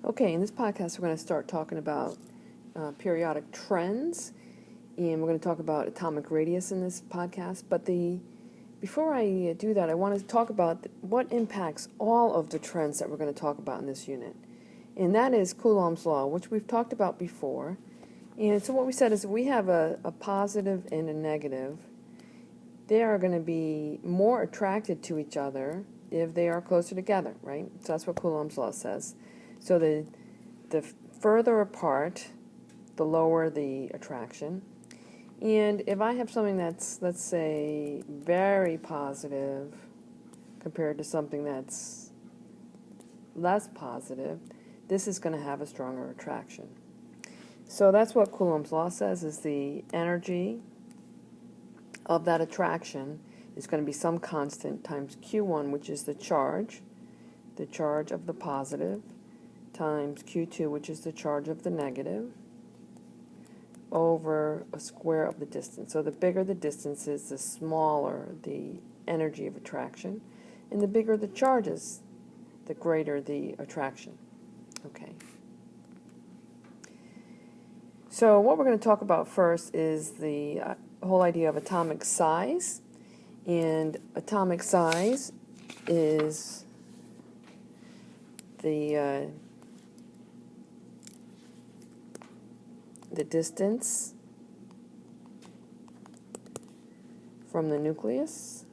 Okay, in this podcast, we're going to start talking about periodic trends, and we're going to talk about atomic radius in this podcast. But before I do that, I want to talk about what impacts all of the trends that we're going to talk about in this unit, and that is Coulomb's law, which we've talked about before. And so what we said is if we have a positive and a negative, they are going to be more attracted to each other if they are closer together, right? So that's what Coulomb's law says. So the further apart, the lower the attraction. And if I have something that's, let's say, very positive compared to something that's less positive, this is going to have a stronger attraction. So that's what Coulomb's law says, is the energy of that attraction is going to be some constant times Q1, which is the charge of the positive, times Q2, which is the charge of the negative, over a square of the distance. So the bigger the distance is, the smaller the energy of attraction, and the bigger the charge is, the greater the attraction. Okay. So what we're going to talk about first is the whole idea of atomic size. And atomic size is the distance from the nucleus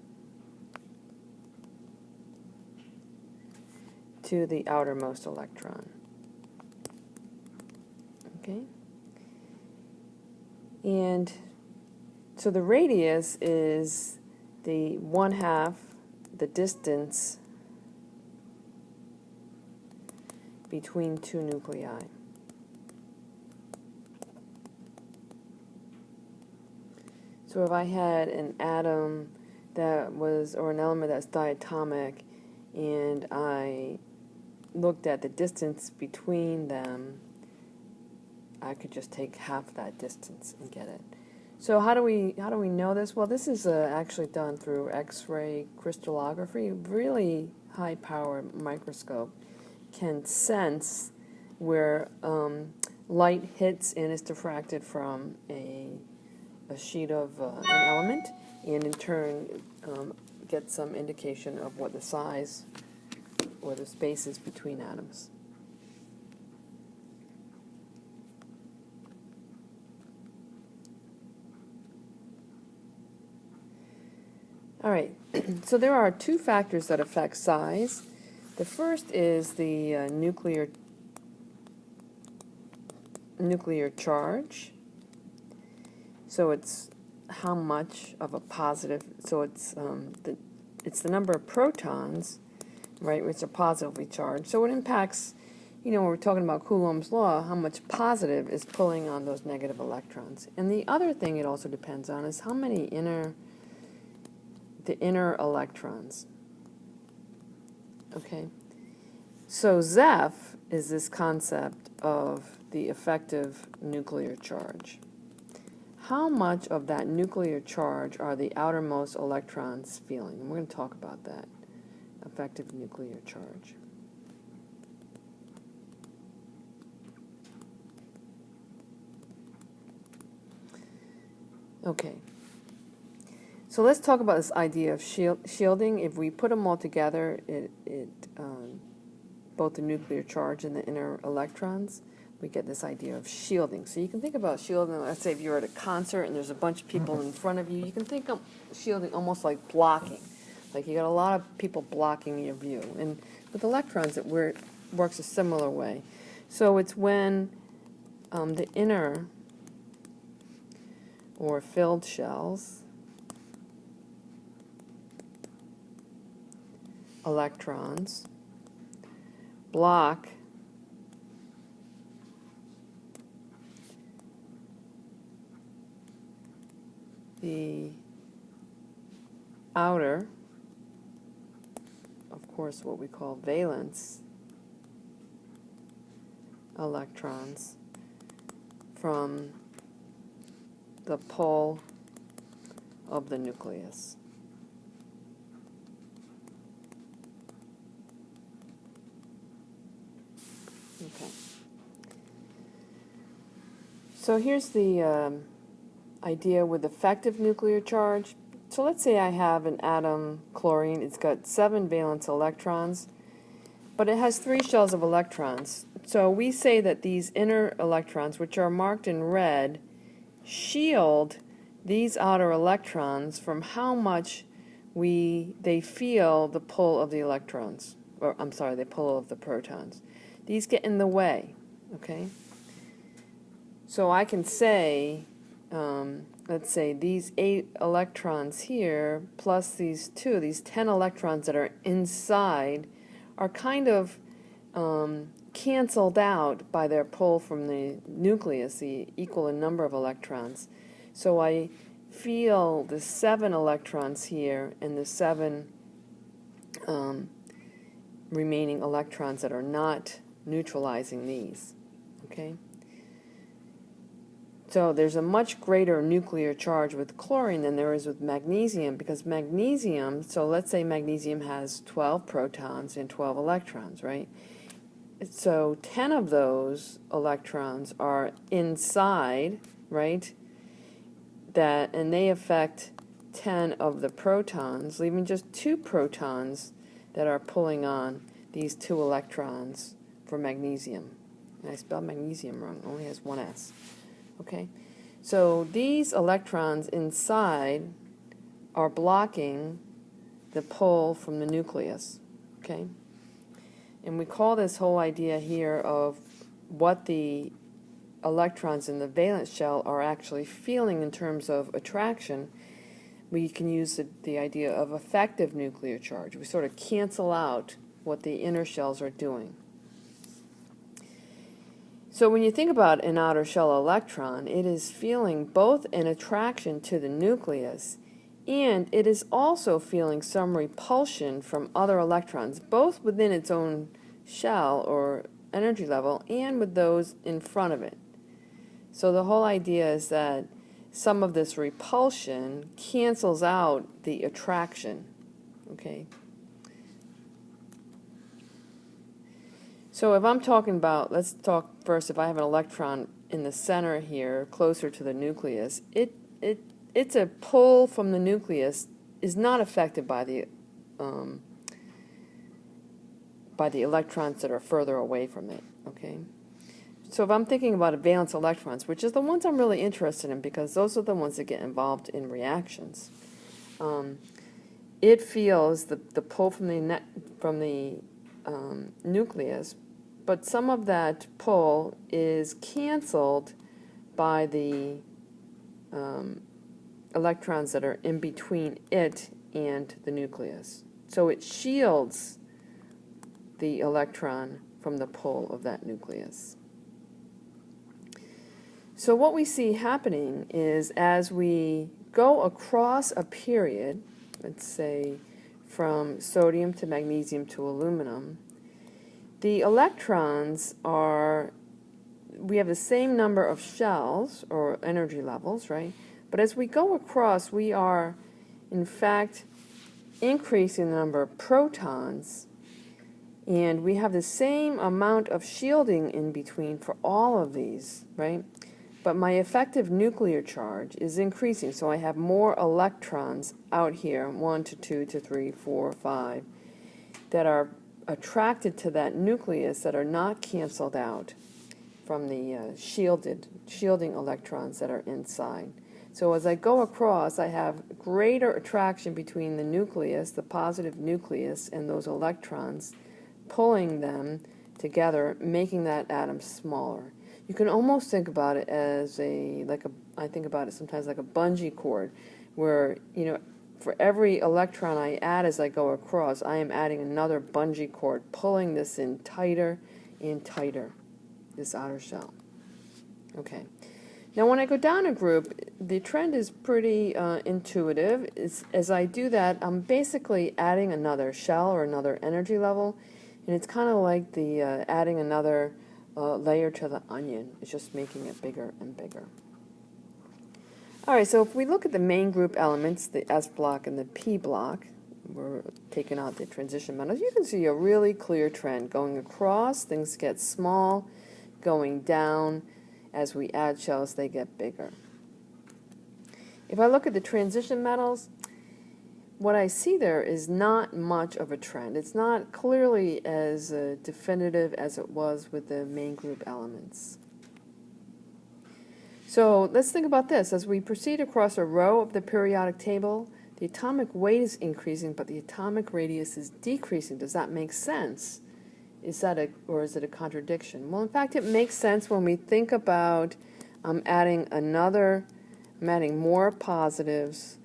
to the outermost electron. Okay? And so the radius is the 1/2 the distance between two nuclei. So if I had an atom that was, or an element that's diatomic, and I looked at the distance between them, I could just take half that distance and get it. So how do we know this? Well, this is actually done through X-ray crystallography. Really high-power microscope can sense where light hits and is diffracted from a sheet of an element, and in turn get some indication of what the size or the space is between atoms. All right, so there are two factors that affect size. The first is the nuclear charge. So it's how much of a positive. So it's the number of protons, right, which are positively charged. So it impacts, when we're talking about Coulomb's law, how much positive is pulling on those negative electrons. And the other thing it also depends on is how many inner electrons. Okay, so Zeph is this concept of the effective nuclear charge. How much of that nuclear charge are the outermost electrons feeling? And we're going to talk about that, effective nuclear charge. Okay. So let's talk about this idea of shielding. If we put them all together, both the nuclear charge and the inner electrons, we get this idea of shielding. So you can think about shielding, let's say if you're at a concert and there's a bunch of people in front of you, you can think of shielding almost like blocking. Like you got a lot of people blocking your view. And with electrons, it works a similar way. So it's when the inner or filled shells electrons block the outer, of course, what we call valence electrons from the pull of the nucleus. Okay. So here's the idea with effective nuclear charge. So let's say I have an atom, chlorine. It's got 7 valence electrons, but it has 3 shells of electrons. So we say that these inner electrons, which are marked in red, shield these outer electrons from how much they feel the pull of the electrons, or I'm sorry, the pull of the protons. These get in the way, okay? So I can say, let's say these 8 electrons here plus these 10 electrons that are inside are kind of canceled out by their pull from the nucleus, the equal in number of electrons. So I feel the 7 electrons here and the 7 remaining electrons that are not neutralizing these, okay? So there's a much greater nuclear charge with chlorine than there is with magnesium, because magnesium, so let's say magnesium has 12 protons and 12 electrons, right? So 10 of those electrons are inside, right? And they affect 10 of the protons, leaving just 2 protons that are pulling on these 2 electrons for magnesium. And I spelled magnesium wrong, it only has 1 S. Okay, so these electrons inside are blocking the pull from the nucleus, okay? And we call this whole idea here of what the electrons in the valence shell are actually feeling in terms of attraction. We can use the idea of effective nuclear charge. We sort of cancel out what the inner shells are doing. So when you think about an outer shell electron, it is feeling both an attraction to the nucleus, and it is also feeling some repulsion from other electrons, both within its own shell or energy level and with those in front of it. So the whole idea is that some of this repulsion cancels out the attraction, okay? So if I'm talking about, let's talk first, if I have an electron in the center here, closer to the nucleus, it's a pull from the nucleus is not affected by the electrons that are further away from it, okay? So if I'm thinking about valence electrons, which is the ones I'm really interested in because those are the ones that get involved in reactions, it feels the pull from the nucleus, but some of that pull is canceled by the electrons that are in between it and the nucleus. So it shields the electron from the pull of that nucleus. So what we see happening is as we go across a period, let's say from sodium to magnesium to aluminum, the electrons we have the same number of shells or energy levels, right? But as we go across, we are in fact increasing the number of protons, and we have the same amount of shielding in between for all of these, right? But my effective nuclear charge is increasing, so I have more electrons out here, 1 to 2 to 3, 4, 5, that are attracted to that nucleus that are not canceled out from the shielding electrons that are inside. So as I go across, I have greater attraction between the nucleus, the positive nucleus, and those electrons, pulling them together, making that atom smaller. You can almost think about it as I think about it sometimes like a bungee cord, where, for every electron I add as I go across, I am adding another bungee cord, pulling this in tighter and tighter, this outer shell. Okay. Now when I go down a group, the trend is pretty intuitive. As I do that, I'm basically adding another shell or another energy level, and it's kind of like the adding another layer to the onion. It's just making it bigger and bigger. All right, so if we look at the main group elements, the S block and the P block, we're taking out the transition metals, you can see a really clear trend going across. Things get small, going down. As we add shells, they get bigger. If I look at the transition metals, what I see there is not much of a trend. It's not clearly as definitive as it was with the main group elements. So let's think about this. As we proceed across a row of the periodic table, the atomic weight is increasing, but the atomic radius is decreasing. Does that make sense? Or is it a contradiction? Well, in fact, it makes sense when we think about adding more positives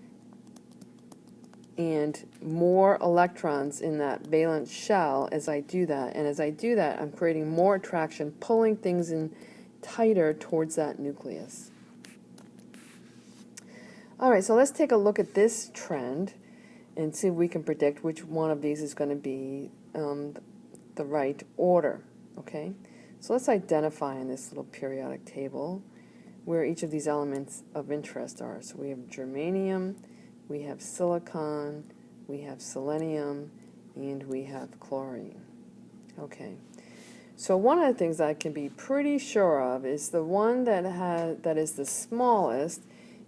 and more electrons in that valence shell as I do that. And as I do that, I'm creating more attraction, pulling things in tighter towards that nucleus. All right, so let's take a look at this trend and see if we can predict which one of these is going to be the right order. Okay, so let's identify in this little periodic table where each of these elements of interest are. So we have germanium, we have silicon, we have selenium, and we have chlorine. Okay. So one of the things I can be pretty sure of is the one that is the smallest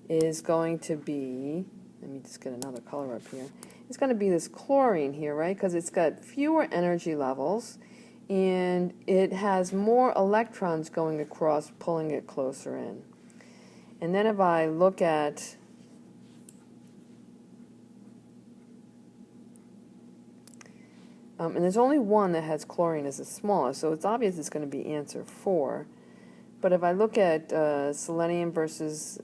is going to be, let me just get another color up here, it's going to be this chlorine here, right? Because it's got fewer energy levels and it has more electrons going across, pulling it closer in. And then if I look at and there's only one that has chlorine as the smallest, so it's obvious it's going to be answer 4. But if I look at selenium versus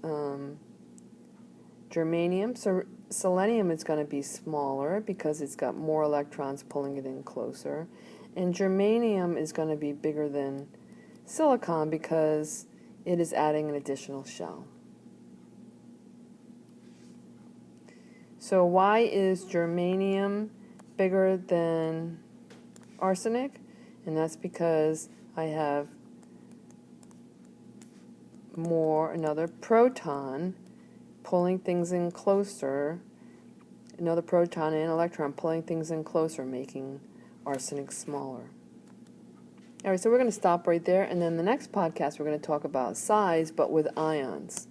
germanium, so selenium is going to be smaller because it's got more electrons pulling it in closer. And germanium is going to be bigger than silicon because it is adding an additional shell. So why is germanium bigger than arsenic? And that's because I have another proton pulling things in closer, another proton and electron pulling things in closer, making arsenic smaller. All right, so we're going to stop right there, and then the next podcast we're going to talk about size, but with ions.